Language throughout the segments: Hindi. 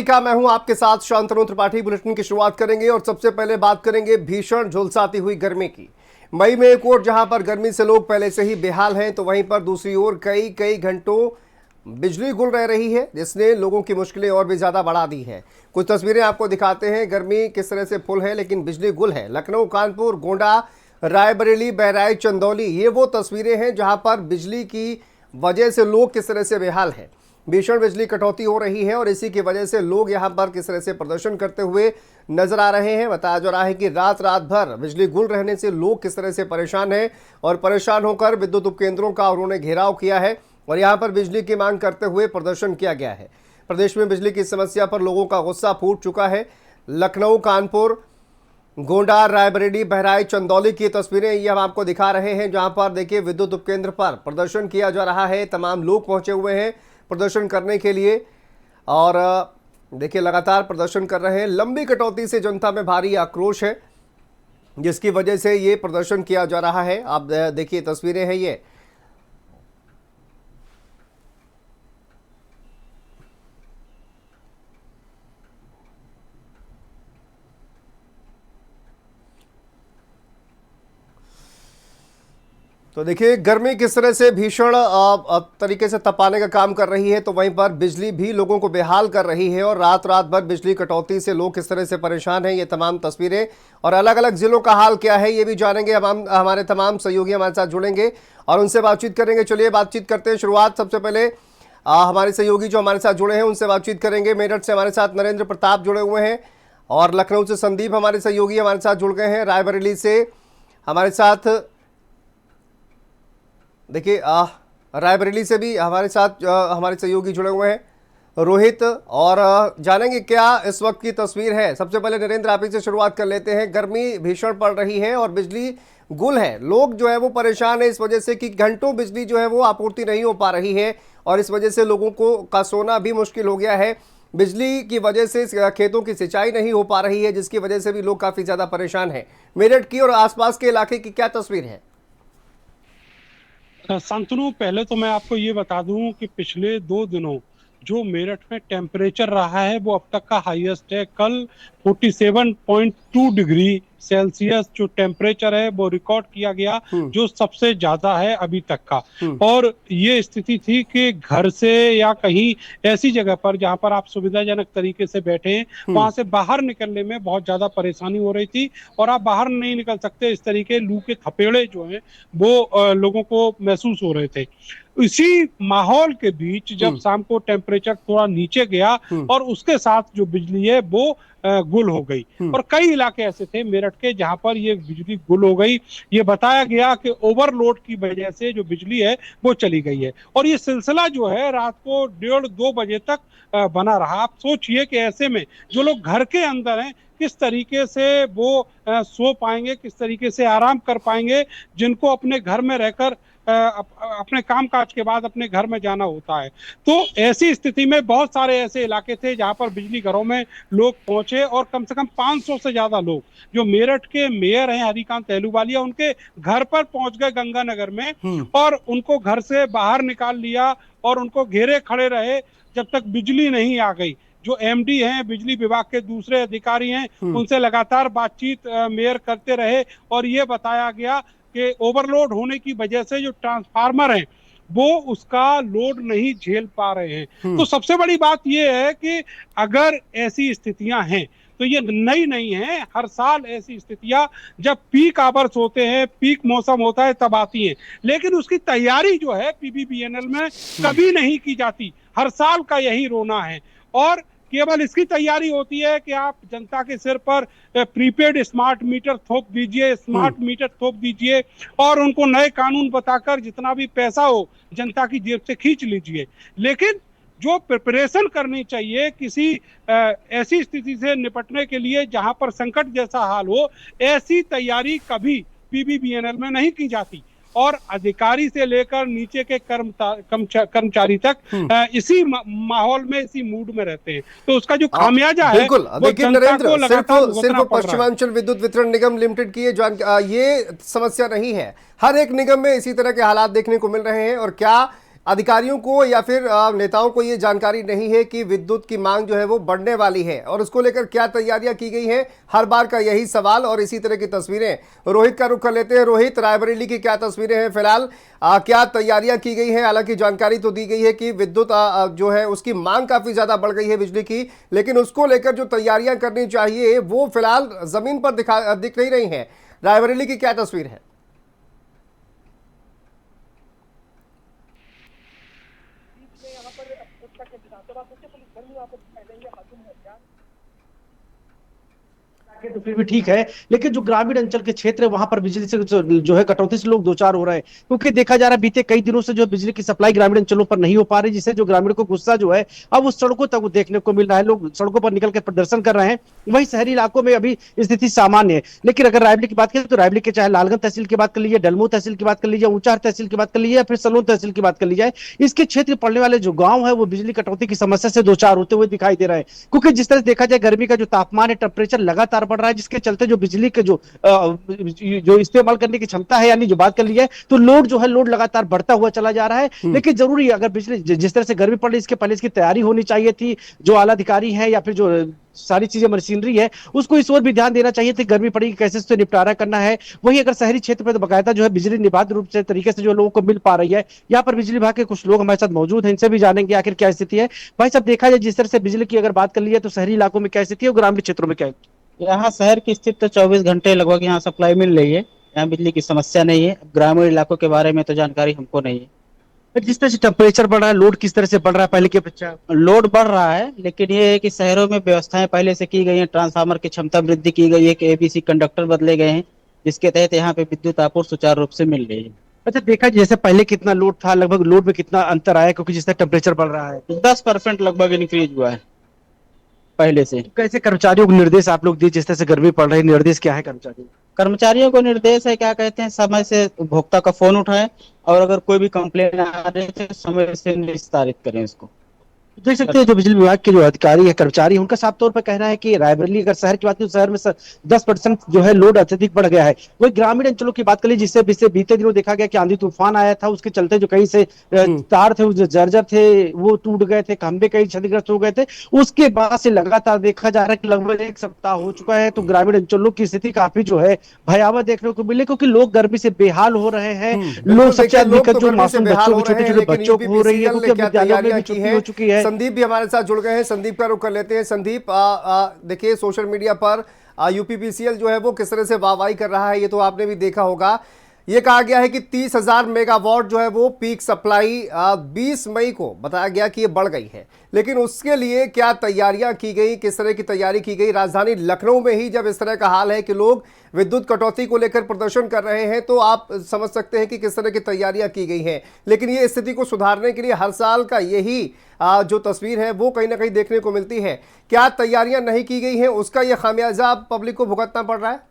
का मैं हूं आपके साथ शांतनु त्रिपाठी। बुलेटिन की शुरुआत करेंगे और सबसे पहले बात करेंगे भीषण झुलसाती हुई गर्मी की। मई में एक ओर जहां पर गर्मी से लोग पहले से ही बेहाल हैं, तो वहीं पर दूसरी ओर कई कई घंटों बिजली गुल रह रही है, जिसने लोगों की मुश्किलें और भी ज्यादा बढ़ा दी है। कुछ तस्वीरें आपको दिखाते हैं। गर्मी किस तरह से फुल है लेकिन बिजली गुल है। लखनऊ, कानपुर, गोंडा, रायबरेली, बहराइच, चंदौली, ये वो तस्वीरें हैं जहां पर बिजली की वजह से लोग किस तरह से बेहाल हैं। भीषण बिजली कटौती हो रही है और इसी की वजह से लोग यहां पर किस तरह से प्रदर्शन करते हुए नजर आ रहे हैं। बताया जा रहा है कि रात रात भर बिजली गुल रहने से लोग किस तरह से परेशान हैं और परेशान होकर विद्युत उपकेंद्रों का उन्होंने घेराव किया है और यहां पर बिजली की मांग करते हुए प्रदर्शन किया गया है। प्रदेश में बिजली की समस्या पर लोगों का गुस्सा फूट चुका है। लखनऊ, कानपुर, गोंडा, रायबरेली, बहराइच, चंदौली की तस्वीरें ये हम आपको दिखा रहे हैं, जहां पर देखिए विद्युत उपकेंद्र पर प्रदर्शन किया जा रहा है। तमाम लोग पहुंचे हुए हैं प्रदर्शन करने के लिए और देखिए लगातार प्रदर्शन कर रहे हैं। लंबी कटौती से जनता में भारी आक्रोश है, जिसकी वजह से ये प्रदर्शन किया जा रहा है। आप देखिए तस्वीरें हैं ये। तो देखिए गर्मी किस तरह से भीषण तरीके से तपाने का काम कर रही है, तो वहीं पर बिजली भी लोगों को बेहाल कर रही है और रात रात भर बिजली कटौती से लोग किस तरह से परेशान हैं। ये तमाम तस्वीरें और अलग अलग जिलों का हाल क्या है ये भी जानेंगे। हम हमारे तमाम सहयोगी हमारे साथ जुड़ेंगे और उनसे बातचीत करेंगे। चलिए बातचीत करते हैं। शुरुआत सबसे पहले हमारे सहयोगी जो हमारे साथ जुड़े हैं उनसे बातचीत करेंगे। मेरठ से हमारे साथ नरेंद्र प्रताप जुड़े हुए हैं और लखनऊ से संदीप हमारे सहयोगी हमारे साथ जुड़ गए हैं। रायबरेली से हमारे साथ देखिए रायबरेली से भी हमारे साथ हमारे सहयोगी जुड़े हुए हैं रोहित, और जानेंगे क्या इस वक्त की तस्वीर है। सबसे पहले नरेंद्र आप ही से शुरुआत कर लेते हैं। गर्मी भीषण पड़ रही है और बिजली गुल है। लोग जो है वो परेशान है इस वजह से कि घंटों बिजली जो है वो आपूर्ति नहीं हो पा रही है और इस वजह से लोगों को का सोना भी मुश्किल हो गया है। बिजली की वजह से खेतों की सिंचाई नहीं हो पा रही है, जिसकी वजह से भी लोग काफी ज्यादा परेशान है। मेरठ की और आसपास के इलाके की क्या तस्वीर है? शांतनु, पहले तो मैं आपको ये बता दूं कि पिछले 2 दिनों जो मेरठ में टेम्परेचर रहा है वो अब तक का हाईएस्ट है। कल 47.2 डिग्री सेल्सियस जो टेम्परेचर है वो रिकॉर्ड किया गया, जो सबसे ज्यादा है अभी तक का। और ये स्थिति थी कि घर से या कहीं ऐसी जगह पर जहां पर आप सुविधाजनक तरीके से बैठे हैं, वहां से बाहर निकलने में बहुत ज्यादा परेशानी हो रही थी और आप बाहर नहीं निकल सकते। इस तरीके लू के थपेड़े जो हैं वो लोगों को महसूस हो रहे थे। इसी माहौल के बीच जब शाम को टेम्परेचर थोड़ा नीचे गया और उसके साथ जो बिजली है वो गुल हो गई और कई इलाके ऐसे थे मेरठ के जहां पर ये बिजली गुल हो गई। ये बताया गया कि ओवरलोड की वजह से जो बिजली है वो चली गई है और ये सिलसिला जो है रात को 1:30-2 बजे तक बना रहा। आप सोचिए कि ऐसे में जो लोग घर के अंदर हैं किस तरीके से वो सो पाएंगे, किस तरीके से आराम कर पाएंगे, जिनको अपने घर में रहकर अपने काम काज के बाद अपने घर में जाना होता है। तो ऐसी स्थिति में बहुत सारे ऐसे इलाके थे जहां पर बिजली घरों में लोग पहुंचे और कम से कम 500 से ज्यादा लोग जो मेरठ के मेयर हैं हरिकांत अहलूवालिया, उनके घर पर पहुंच गए गंगानगर में और उनको घर से बाहर निकाल लिया और उनको घेरे खड़े रहे जब तक बिजली नहीं आ गई। जो एमडी हैं, बिजली विभाग के दूसरे अधिकारी हैं, उनसे लगातार बातचीत मेयर करते रहे और ये बताया गया कि ओवरलोड होने की वजह से जो ट्रांसफार्मर हैं वो उसका लोड नहीं झेल पा रहे हैं। तो सबसे बड़ी बात ये है कि अगर ऐसी स्थितियां हैं तो ये नई नहीं है। हर साल ऐसी स्थितियां जब पीक आवर्स होते हैं, पीक मौसम होता है तब आती है, लेकिन उसकी तैयारी जो है पीबीबीएनएल में कभी नहीं की जाती। हर साल का यही रोना है और केवल इसकी तैयारी होती है कि आप जनता के सिर पर प्रीपेड स्मार्ट मीटर थोप दीजिए, स्मार्ट मीटर थोप दीजिए और उनको नए कानून बताकर जितना भी पैसा हो जनता की जेब से खींच लीजिए। लेकिन जो प्रिपरेशन करनी चाहिए किसी ऐसी स्थिति से निपटने के लिए जहां पर संकट जैसा हाल हो, ऐसी तैयारी कभी पीबीबीएनएल में नहीं की जाती और अधिकारी से लेकर नीचे के कर्मचारी तक इसी माहौल में, इसी मूड में रहते हैं। तो उसका जो खामियाजा है बिल्कुल। देखिए नरेंद्र, सिर्फ पश्चिमांचल विद्युत वितरण निगम लिमिटेड की ये समस्या नहीं है, हर एक निगम में इसी तरह के हालात देखने को मिल रहे हैं। और क्या अधिकारियों को या फिर नेताओं को ये जानकारी नहीं है कि विद्युत की मांग जो है वो बढ़ने वाली है और उसको लेकर क्या तैयारियां की गई हैं। हर बार का यही सवाल और इसी तरह की तस्वीरें रोहित का रुख कर लेते हैं। रोहित, रायबरेली की क्या तस्वीरें हैं फिलहाल, क्या तैयारियां की गई हैं? हालांकि जानकारी तो दी गई है कि विद्युत जो है उसकी मांग काफी ज्यादा बढ़ गई है बिजली की, लेकिन उसको लेकर जो तैयारियां करनी चाहिए वो फिलहाल जमीन पर दिख नहीं रही है। रायबरेली की क्या तस्वीर है? तो फिर भी ठीक है, लेकिन जो ग्रामीण अंचल के क्षेत्र है वहां पर बिजली से जो है कटौती से लोग दो चार हो रहे हैं, क्योंकि देखा जा रहा है बीते कई दिनों से जो बिजली की सप्लाई ग्रामीण अंचलों पर नहीं हो पा रही, जिससे जो ग्रामीण को गुस्सा जो है अब उस सड़कों तक देखने को मिल रहा है। लोग सड़कों पर निकल कर प्रदर्शन कर रहे हैं। वही शहरी इलाकों में अभी स्थिति सामान्य है, लेकिन अगर रायबरेली की बात करें तो रायबरेली के चाहे लालगंज तहसील की बात कर लीजिए, डलमू तहसील की बात कर लीजिए, ऊंचाहार तहसील की बात कर लीजिए या फिर सलोन तहसील की बात कर लीजिए, इसके क्षेत्र में पड़ने वाले जो गांव है वो बिजली कटौती की समस्या से दो चार होते हुए दिखाई दे रहे हैं। क्योंकि जिस तरह से देखा जाए गर्मी का जो तापमान है, टेम्परेचर लगातार बढ़ रहा है, जिसके चलते जो बिजली के जो इस्तेमाल करने की क्षमता है, यानी जो बात कर ली जाए तो लोड लगातार बढ़ता हुआ चला जा रहा है। लेकिन जरूरी है, अगर बिजली जिस तरह से गर्मी पड़ रही है इसके पहले इसकी तैयारी होनी चाहिए थी। जो आला अधिकारी है या फिर जो सारी चीजें मशीनरी है उसको इस ओर भी ध्यान देना चाहिए थी, गर्मी पड़ेगी कैसे इससे निपटारा करना है। वही अगर शहरी क्षेत्र में तो बाकायदा जो है बिजली निर्बाध रूप से तरीके से जो लोगों को मिल पा रही है। यहाँ पर बिजली विभाग के कुछ लोग हमारे साथ मौजूद हैं, इनसे भी जानेंगे आखिर क्या स्थिति है। भाई साहब, देखा जाए जिस तरह से बिजली की अगर बात कर ली है तो शहरी इलाकों में क्या स्थिति है और ग्रामीण क्षेत्रों में क्या है? यहाँ शहर की स्थिति तो 24 घंटे लगभग यहाँ सप्लाई मिल रही है, यहाँ बिजली की समस्या नहीं है। ग्रामीण इलाकों के बारे में तो जानकारी हमको नहीं है। जिस तरह से टेम्परेचर बढ़ रहा है, लोड किस तरह से बढ़ रहा है पहले की अपेक्षा? लोड बढ़ रहा है, लेकिन ये है कि शहरों में व्यवस्थाएं पहले से की गई हैं। ट्रांसफार्मर की क्षमता वृद्धि की गई है कि एबीसी कंडक्टर बदले गए हैं, जिसके तहत यहाँ पे विद्युत आपूर्ति सुचारू रूप से मिल रही है। अच्छा, देखा जैसे पहले कितना लोड था, लगभग लोड में कितना अंतर आया क्योंकि जिस तरह टेम्परेचर बढ़ रहा है? 10% लगभग इंक्रीज हुआ है पहले से। कैसे कर्मचारियों को निर्देश आप लोग दिए, जिस तरह से गर्मी पड़ रही है, निर्देश क्या है कर्मचारियों को? कर्मचारियों को निर्देश है, क्या कहते हैं, समय से उपभोक्ता का फोन उठाएं और अगर कोई भी कंप्लेन आ रही है तो समय से निस्तारित करें इसको। देख सकते हैं जो बिजली विभाग के जो अधिकारी है, कर्मचारी है, उनका साफ तौर पर कहना है कि रायबरेली अगर शहर की बात करें तो शहर में 10% जो है लोड अत्यधिक बढ़ गया है। वही ग्रामीण अंचलों की बात करें जिससे बीते दिनों देखा गया कि आंधी तूफान आया था, उसके चलते जो कहीं से तार थे जो जर्जर थे वो टूट गए थे, खंभे कहीं क्षतिग्रस्त हो गए थे। उसके बाद से लगातार देखा जा रहा है कि लगभग एक सप्ताह हो चुका है तो ग्रामीण अंचलों की स्थिति काफी जो है भयावह देखने को मिले, क्योंकि लोग गर्मी से बेहाल हो रहे हैं। लोग सबसे अधिक जो मासूम बच्चों, छोटे छोटे बच्चों को हो रही है क्योंकि विद्यालयों में भी छुट्टी हो चुकी है। संदीप भी हमारे साथ जुड़ गए हैं, संदीप का रुख कर लेते हैं। संदीप, देखिए सोशल मीडिया पर यूपीपीसीएल जो है वो किस तरह से वाहवाही कर रहा है ये तो आपने भी देखा होगा। ये कहा गया है कि 30,000 मेगावाट जो है वो पीक सप्लाई 20 मई को बताया गया कि ये बढ़ गई है, लेकिन उसके लिए क्या तैयारियां की गई, किस तरह की तैयारी की गई? राजधानी लखनऊ में ही जब इस तरह का हाल है कि लोग विद्युत कटौती को लेकर प्रदर्शन कर रहे हैं तो आप समझ सकते हैं कि किस तरह की तैयारियां की गई हैं। लेकिन ये स्थिति को सुधारने के लिए हर साल का यही जो तस्वीर है वो कहीं ना कहीं देखने को मिलती है। क्या तैयारियां नहीं की गई हैं, उसका यह खामियाजा पब्लिक को भुगतना पड़ रहा है?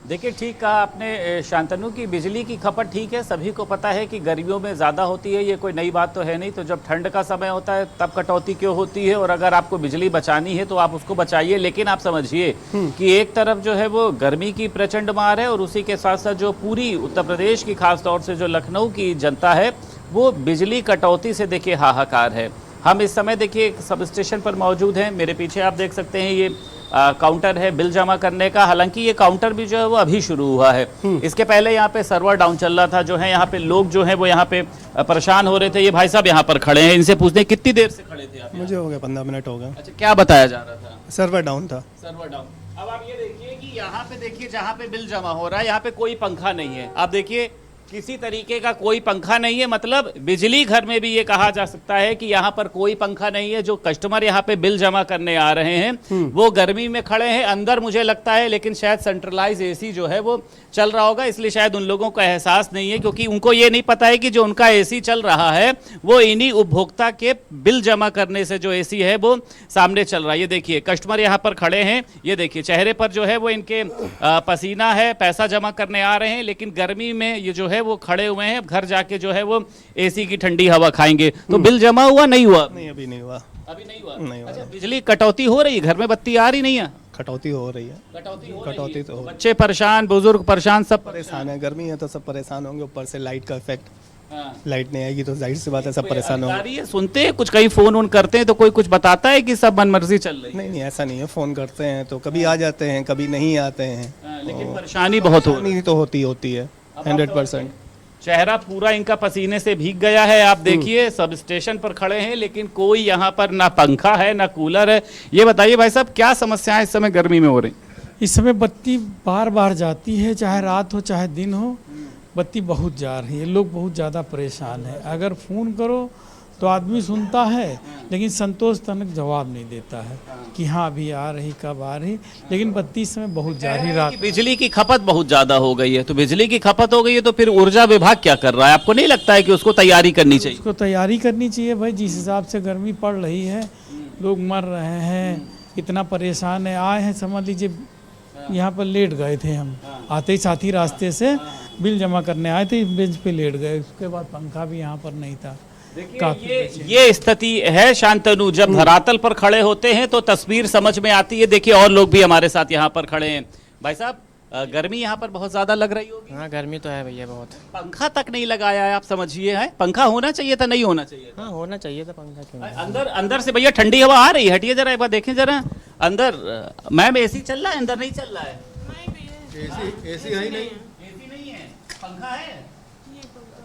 देखिए, ठीक कहा आपने शांतनु की बिजली की खपत ठीक है, सभी को पता है कि गर्मियों में ज़्यादा होती है, ये कोई नई बात तो है नहीं। तो जब ठंड का समय होता है तब कटौती क्यों होती है, और अगर आपको बिजली बचानी है तो आप उसको बचाइए। लेकिन आप समझिए कि एक तरफ जो है वो गर्मी की प्रचंड मार है और उसी के साथ साथ जो पूरी उत्तर प्रदेश की खास तौर से जो लखनऊ की जनता है वो बिजली कटौती से देखिए हाहाकार है। हम इस समय देखिए एक सब स्टेशन पर मौजूद हैं, मेरे पीछे आप देख सकते हैं ये काउंटर है बिल जमा करने का। हालांकि ये काउंटर भी जो है वो अभी शुरू हुआ है, इसके पहले यहाँ पे सर्वर डाउन चल रहा था। जो है यहाँ पे लोग जो है वो यहाँ पे परेशान हो रहे थे। ये भाई साहब यहाँ पर खड़े हैं, इनसे पूछते हैं कितनी देर से खड़े थे आप? मुझे हो गया 15 मिनट हो गया। अच्छा, क्या बताया जा रहा था? सर्वर डाउन था। Server down. अब आप ये देखिए कि यहाँ पे देखिए जहाँ पे बिल जमा हो रहा है यहाँ पे कोई पंखा नहीं है। आप देखिए किसी तरीके का कोई पंखा नहीं है, मतलब बिजली घर में भी ये कहा जा सकता है कि यहाँ पर कोई पंखा नहीं है। जो कस्टमर यहाँ पे बिल जमा करने आ रहे हैं वो गर्मी में खड़े हैं अंदर, मुझे लगता है, लेकिन शायद सेंट्रलाइज एसी जो है वो चल रहा होगा, इसलिए शायद उन लोगों को एहसास नहीं है, क्योंकि उनको ये नहीं पता है कि जो उनका एसी चल रहा है वो इन्हीं उपभोक्ता के बिल जमा करने से जो एसी है वो सामने चल रहा है। ये देखिए कस्टमर यहाँ पर खड़े हैं, ये देखिए चेहरे पर जो है वो इनके पसीना है, पैसा जमा करने आ रहे हैं, लेकिन गर्मी में ये जो है वो खड़े हुए हैं। घर जाके जो है वो एसी की ठंडी हवा खाएंगे। तो बिल जमा हुआ नहीं हुआ? नहीं, अभी नहीं हुआ। अभी नहीं हुआ। नहीं हुआ। अच्छा, बिजली कटौती हो रही है, घर में बत्ती आ रही नहीं है? कटौती हो रही है। कटौती तो हो रही है। बच्चे परेशान, बुजुर्ग परेशान, सब परेशान है, गर्मी है तो सब परेशान होंगे, ऊपर से लाइट का इफेक्ट, हाँ। लाइट नहीं आएगी तो जाहिर सी बात है सब परेशान होंगे। अधिकारी है, सुनते हैं कुछ, कहीं फोन ऑन करते हैं तो कोई कुछ बताता है कि सब मनमर्जी चल रही है? नहीं नहीं, ऐसा नहीं है, फ़ोन करते हैं तो कभी आ जाते हैं, कभी नहीं आते हैं। हाँ, लेकिन परेशानी बहुत हो रही है। नहीं तो होती है 100%। चेहरा पूरा इनका पसीने से भीग गया है। आप देखिए सब स्टेशन पर खड़े हैं, लेकिन कोई यहाँ पर ना पंखा है ना कूलर है। ये बताइए भाई साहब, क्या समस्याएं इस समय गर्मी में हो रही? इस समय बत्ती बार बार जाती है, चाहे रात हो चाहे दिन हो, बत्ती बहुत जा रही है। लोग बहुत ज़्यादा परेशान है। अगर फ़ोन करो तो आदमी सुनता है, लेकिन संतोषजनक जवाब नहीं देता है कि हाँ अभी आ रही, कब आ रही। लेकिन बत्ती इस समय बहुत जा रही रात। बिजली की खपत बहुत ज्यादा हो गई है, तो बिजली की खपत हो गई है तो फिर ऊर्जा विभाग क्या कर रहा है? आपको नहीं लगता है कि उसको तैयारी करनी चाहिए? उसको तैयारी करनी चाहिए भाई। जिस हिसाब से गर्मी पड़ रही है, लोग मर रहे हैं, इतना परेशान है। आए हैं, समझ लीजिए यहाँ पर लेट गए थे हम, आते ही साथी रास्ते से बिल जमा करने आए थे, बेंच पे लेट गए। उसके बाद पंखा भी यहाँ पर नहीं था। ये स्थिति है शांतनु। जब धरातल पर खड़े होते हैं तो तस्वीर समझ में आती है। देखिए और लोग भी हमारे साथ यहाँ पर खड़े हैं। भाई साहब, गर्मी यहाँ पर बहुत ज्यादा लग रही होगी? हाँ गर्मी तो है भैया बहुत। पंखा तक नहीं लगाया है, आप समझिए। है पंखा होना चाहिए था, नहीं होना चाहिए था? हाँ होना चाहिए था पंखा। क्यों अंदर से भैया ठंडी हवा आ रही है। हटिए जरा, एक बार देखें जरा अंदर। मैम एसी चल रहा है? अंदर नहीं चल रहा है। एसी है ही नहीं। एसी नहीं है, पंखा है।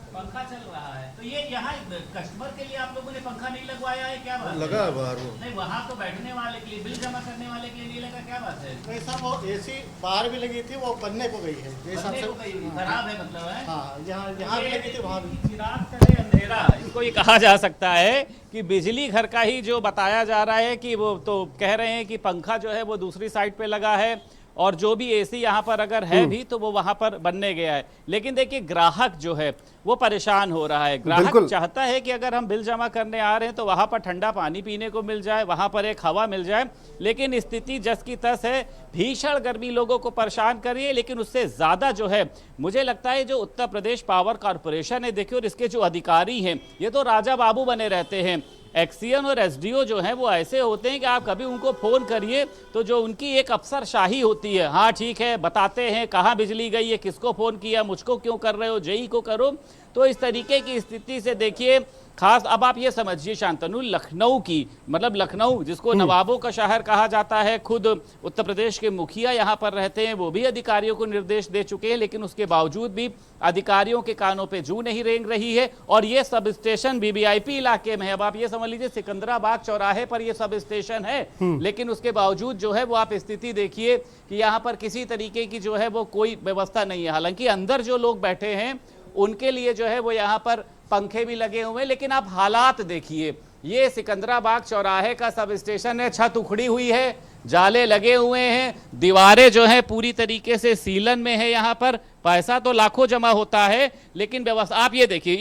पंखा चल रहा है। तो ये यहाँ कस्टमर के लिए आप लोगों ने पंखा नहीं लगवाया है, क्या बात है? लगा है बाहर वो। नहीं, वहाँ तो बैठने वाले के लिए, बिल जमा करने वाले के लिए नहीं लगा, क्या बात है? नहीं साहब, वो एसी बाहर भी लगी थी, वो बनने को गई है। बनने को गई हुई, खराब है मतलब है? हाँ, यहाँ भी लगी थी, वहाँ भी। चिराग तले अंधेरा, इसको ये कहा जा सकता है कि बिजली घर का ही जो बताया जा रहा है कि वो तो कह रहे हैं कि पंखा जो है वो दूसरी साइड पे लगा है, और जो भी एसी यहाँ पर अगर है भी तो वो वहाँ पर बनने गया है। लेकिन देखिए ग्राहक जो है वो परेशान हो रहा है। ग्राहक चाहता है कि अगर हम बिल जमा करने आ रहे हैं तो वहाँ पर ठंडा पानी पीने को मिल जाए, वहाँ पर एक हवा मिल जाए। लेकिन स्थिति जस की तस है, भीषण गर्मी लोगों को परेशान कर रही है। लेकिन उससे ज़्यादा जो है मुझे लगता है जो उत्तर प्रदेश पावर कॉरपोरेशन है, देखिए, और इसके जो अधिकारी हैं ये तो राजा बाबू बने रहते हैं। एक्सीएन और एसडीओ जो हैं वो ऐसे होते हैं कि आप कभी उनको फ़ोन करिए तो जो उनकी एक अफसरशाही होती है, हाँ ठीक है बताते हैं कहाँ बिजली गई है, किसको फ़ोन किया, मुझको क्यों कर रहे हो, जेई को करो। तो इस तरीके की स्थिति से देखिए खास अब आप ये समझिए शांतनु, लखनऊ की, मतलब लखनऊ जिसको नवाबों का शहर कहा जाता है, खुद उत्तर प्रदेश के मुखिया यहाँ पर रहते हैं, वो भी अधिकारियों को निर्देश दे चुके हैं। लेकिन उसके बावजूद भी अधिकारियों के कानों पे जू नहीं रेंग रही है। और ये सब स्टेशन वीवीआईपी इलाके में है। अब आप ये समझ लीजिए सिकंदराबाद चौराहे पर ये सब स्टेशन है, लेकिन उसके बावजूद जो है वो आप स्थिति देखिए कि यहाँ पर किसी तरीके की जो है वो कोई व्यवस्था नहीं है। हालांकि अंदर जो लोग बैठे हैं उनके लिए जो है वो यहाँ पर पंखे भी लगे हुए हैं। लेकिन आप हालात देखिए, ये सिकंदराबाद चौराहे का सब स्टेशन है, छत उखड़ी हुई है, जाले लगे हुए हैं, दीवारें जो हैं पूरी तरीके से सीलन में है। यहाँ पर पैसा तो लाखों जमा होता है, लेकिन व्यवस्था आप ये देखिए,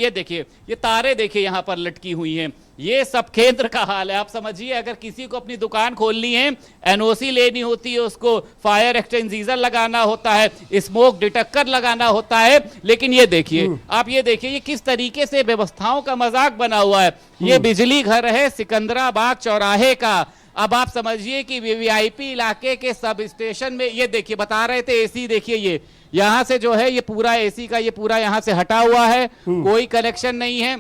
ये तारे देखिए यहाँ पर लटकी हुई हैं। ये सब केंद्र का हाल है। आप समझिए अगर किसी को अपनी दुकान खोलनी है, एनओसी लेनी होती है, उसको फायर एक्सटिंग्विशर लगाना होता है, स्मोक डिटेक्टर लगाना होता है। लेकिन ये देखिए, आप ये देखिए ये किस तरीके से व्यवस्थाओं का मजाक बना हुआ है। ये बिजली घर है सिकंदराबाद चौराहे का। अब आप समझिए कि वीवीआईपी इलाके के सब स्टेशन में ये देखिए, बता रहे थे एसी देखिए, ये यहाँ से जो है ये पूरा एसी का ये पूरा यहाँ से हटा हुआ है, कोई कनेक्शन नहीं है।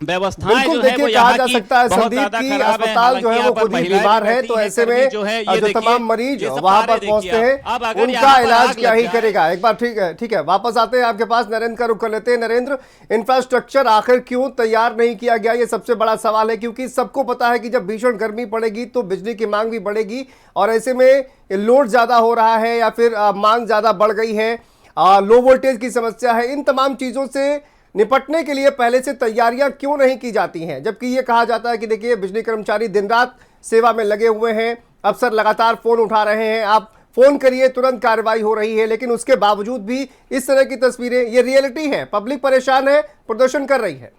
व्यवस्थाएं जो है वो कहा जा सकता है संदीप की अस्पताल जो है वो खुद ही बीमार है, तो ऐसे में जो तमाम मरीज वहां पर पहुंचते हैं उनका इलाज क्या ही करेगा। एक बार ठीक है वापस आते हैं आपके पास, नरेंद्र का रुख कर लेते हैं। नरेंद्र, इंफ्रास्ट्रक्चर आखिर क्यों तैयार नहीं किया गया, ये सबसे बड़ा सवाल है, क्योंकि सबको पता है कि जब भीषण गर्मी पड़ेगी तो बिजली की मांग भी बढ़ेगी, और ऐसे में लोड ज्यादा हो रहा है या फिर मांग ज्यादा बढ़ गई है, लो वोल्टेज की समस्या है। इन तमाम चीजों से निपटने के लिए पहले से तैयारियां क्यों नहीं की जाती हैं, जबकि ये कहा जाता है कि देखिए बिजली कर्मचारी दिन रात सेवा में लगे हुए हैं, अफसर लगातार फोन उठा रहे हैं, आप फोन करिए तुरंत कार्रवाई हो रही है। लेकिन उसके बावजूद भी इस तरह की तस्वीरें, ये रियलिटी है, पब्लिक परेशान है, प्रदर्शन कर रही है।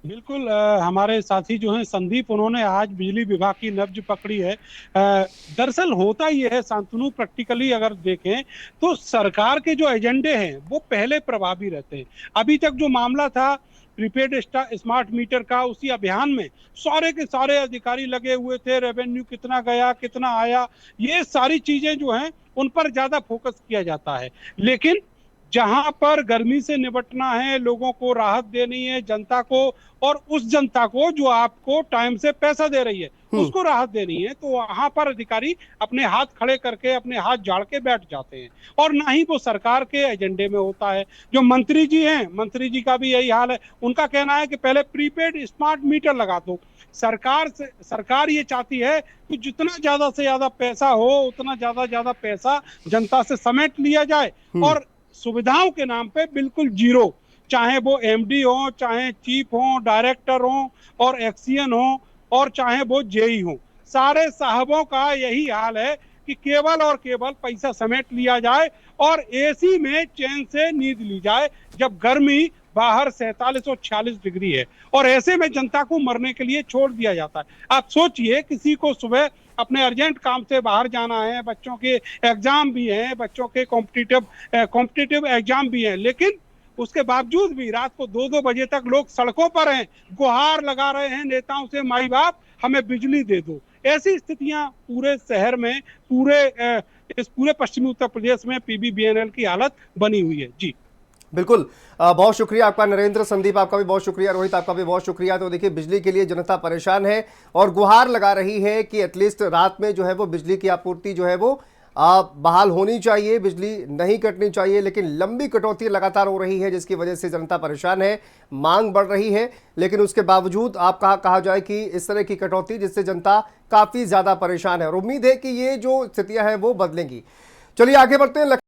बिल्कुल हमारे साथी जो हैं संदीप, उन्होंने आज बिजली विभाग की नब्ज पकड़ी है। दरअसल होता ये है शांतनु, प्रैक्टिकली अगर देखें तो सरकार के जो एजेंडे हैं वो पहले प्रभावी रहते हैं। अभी तक जो मामला था प्रीपेड स्मार्ट मीटर का उसी अभियान में सारे के सारे अधिकारी लगे हुए थे। रेवेन्यू कितना गया, कितना आया, ये सारी चीजें जो हैं उन पर ज्यादा फोकस किया जाता है। लेकिन जहां पर गर्मी से निपटना है, लोगों को राहत देनी है, जनता को, और उस जनता को जो आपको टाइम से पैसा दे रही है उसको राहत देनी है, तो वहां पर अधिकारी अपने हाथ खड़े करके, अपने हाथ झाड़ के बैठ जाते हैं, और ना ही वो सरकार के एजेंडे में होता है। जो मंत्री जी हैं, मंत्री जी का भी यही हाल है। उनका कहना है कि पहले प्रीपेड स्मार्ट मीटर लगा दो। सरकार ये चाहती है कि जितना ज्यादा से ज्यादा पैसा हो, उतना ज्यादा पैसा जनता से समेट लिया जाए, और सुविधाओं के नाम पे बिल्कुल जीरो, चाहे वो एमडी हो, चाहे चीफ हो, डायरेक्टर हो और एक्सीएन हो, और चाहे वो जेई हो, सारे साहबों का यही हाल है कि केवल और केवल पैसा समेट लिया जाए और एसी में चैन से नींद ली जाए, जब गर्मी बाहर 47 और 46 डिग्री है, और ऐसे में जनता को मरने के लिए छोड़ दिया जाता है। आप सोचिए, किसी को सुबह अपने अर्जेंट काम से बाहर जाना है, बच्चों के एग्जाम भी हैं, बच्चों के कॉम्पिटिटिव एग्जाम भी हैं, लेकिन उसके बावजूद भी रात को 2-2 बजे तक लोग सड़कों पर हैं, गुहार लगा रहे हैं नेताओं से, माई बाप हमें बिजली दे दो। ऐसी स्थितियां पूरे शहर में, इस पूरे पश्चिमी उत्तर प्रदेश में पीबीबीएनएल की हालत बनी हुई है। जी बिल्कुल, बहुत शुक्रिया आपका नरेंद्र, संदीप आपका भी बहुत शुक्रिया, रोहित आपका भी बहुत शुक्रिया। तो देखिए, बिजली के लिए जनता परेशान है और गुहार लगा रही है कि एटलीस्ट रात में जो है वो बिजली की आपूर्ति जो है वो बहाल होनी चाहिए, बिजली नहीं कटनी चाहिए। लेकिन लंबी कटौती लगातार हो रही है, जिसकी वजह से जनता परेशान है, मांग बढ़ रही है, लेकिन उसके बावजूद आप कहा जाए कि इस तरह की कटौती जिससे जनता काफी ज्यादा परेशान है, और उम्मीद है कि ये जो स्थितियां हैं वो बदलेंगी। चलिए आगे बढ़ते हैं।